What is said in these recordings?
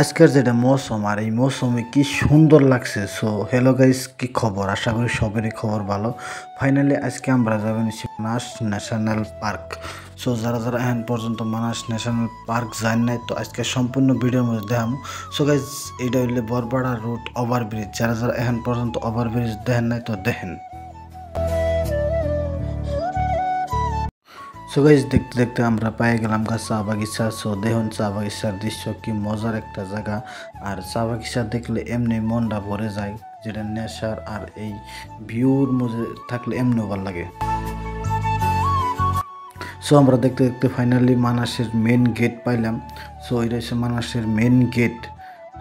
আজকের যেটা মৌসুম আর এই মৌসুমে কি সুন্দর লাগছে। সো হ্যালো গাইস, কি খবর? আশা করি সবারই খবর ভালো। ফাইনালি আজকে আমরা যাবেন মানাস ন্যাশনাল পার্ক। সো যারা যারা এখন পর্যন্ত মানাস ন্যাশনাল পার্ক যান নাই, তো আজকে সম্পূর্ণ ভিডিওর মধ্যে দেখাম। সো গাইস, এইটা হইলে বরপাড়া রোড ওভারব্রিজ। যারা যারা এখন পর্যন্ত ওভারব্রিজ দেখেন নাই, তো দেখেন। সো গাইস, দেখতে দেখতে আমরা পেয়ে গেলাম চা বাগিচা। সো দেখুন চা বাগিচার দৃশ্য কি মজার একটা জায়গা। আর চা বাগিচা দেখলে এমনি মনটা ভরে যায়, যেটা নেশার আর এই ভিউর মধ্যে থাকলে এমনি ভালো লাগে। সো আমরা দেখতে দেখতে ফাইনালি মানাসের মেন গেট পাইলাম। সো এটা হচ্ছে মানাসের মেন গেট।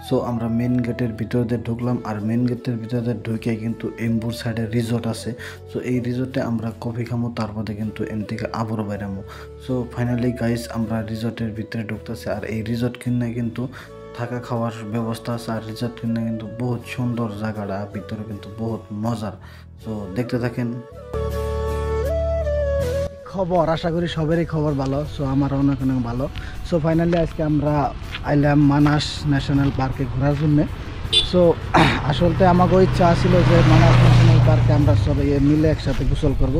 সো আমরা মেন গেটের ভিতরে ঢুকলাম, আর মেন গেটের ভিতরে ঢুকে কিন্তু এমবুর সাইডে রিসোর্ট আছে। সো এই রিসোর্টে আমরা কফি খামো, তারপরে কিন্তু এম থেকে আবারও বেরামো। সো ফাইনালি গাইস, আমরা রিসোর্টের ভিতরে ঢুকতেছি। আর এই রিসোর্ট কিনে কিন্তু থাকা খাওয়ার ব্যবস্থা আছে। আর রিসোর্ট কিনে কিন্তু বহুত সুন্দর জায়গাটা, ভিতরে কিন্তু বহুত মজার। সো দেখতে থাকেন। খবর আশা করি সবারই খবর ভালো। সো আমার অনেক অনেক ভালো। সো ফাইনালি আজকে আমরা আইলাম মানাস ন্যাশনাল পার্কে ঘোরার জন্যে। সো আসলতে আমাকে ইচ্ছা ছিল যে মানাস ন্যাশনাল পার্কে আমরা সবাই মিলে একসাথে গোসল করব,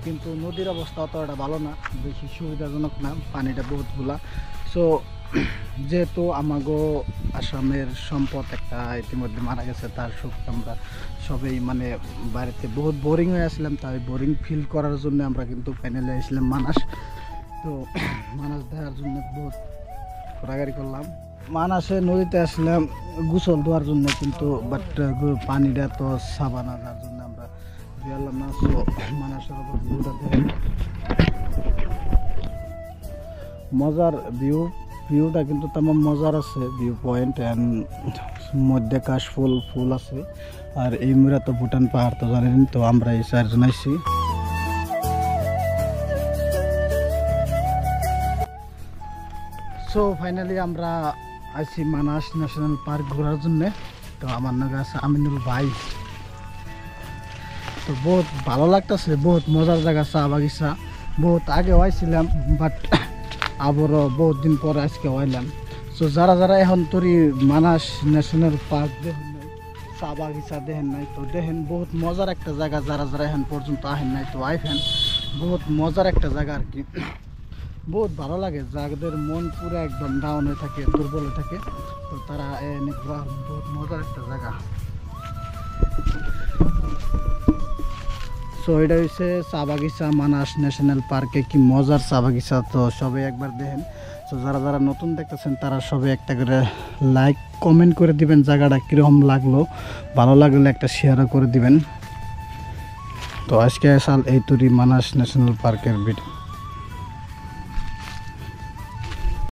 কিন্তু নদীর অবস্থা অতটা ভালো না, বেশি সুবিধাজনক না, পানিটা বহুত গুলা। সো যেহেতু আমাগো আসামের সম্পদ একটা ইতিমধ্যে মারা গেছে, তার শোক আমরা সবাই বাড়িতে বহুত বোরিং হয়ে আসলাম, তাই বোরিং ফিল করার জন্য আমরা কিন্তু ফাইনালি আসলাম মানাস। তো মানাস দেখার জন্য বহুত ঘোরাঘুরি করলাম। মানাসে নদীতে আসলাম গোসল দেওয়ার জন্য, কিন্তু বাট পানিটা তো সাবা না, যার জন্য আমরা বেরলাম না। সো মানাসের ওপর ভিউটা দেখেন, মজার ভিউটা কিন্তু তেমন মজার আছে। ভিউ পয়েন্ট অ্যান্ড মধ্যে ফুল আছে। আর এই মুরা তো ভুটান পাহাড় তো জানেন, তো আমরা এই চারজন আইছি। সো ফাইনালি আমরা আইছি মানাস ন্যাশনাল পার্ক ঘোরার জন্যে। তো আমার নাম আছে আমিনুল ভাই। তো বহুত ভালো লাগতেছে, বহুত মজার জায়গা, চা বাগিচা। বহুত আগে আইছিলাম, বাট আবারও বহুত দিন পরে আজকে আইলাম। সো যারা যারা এখন তরি মানাস ন্যাশনাল পার্ক দেখেন নাই, চা বাগিচা দেখেন নাই, তো দেখেন বহুত মজার একটা জায়গা। যারা যারা এখন পর্যন্ত আহেন নাই, তো আইফেন, বহুত মজার একটা জায়গা আর কি। বহুত ভালো লাগে, যাদের মন পুরো একদম ডাউন হয়ে থাকে, দুর্বল হয়ে থাকে, তো তারা বহুত মজার একটা জায়গা। সো এটা হচ্ছে চা বাগিচা, মানাস ন্যাশনাল পার্কে কি মজার চা বাগিচা। তো সবাই একবার দেখেন। তো যারা যারা নতুন দেখতেছেন, তারা সবাই একটা করে লাইক কমেন্ট করে দিবেন, জায়গাটা কীরকম লাগলো। ভালো লাগলে একটা শেয়ারও করে দিবেন। তো আজকে সাল এই তুরি মানাস ন্যাশনাল পার্কের ভিডিও।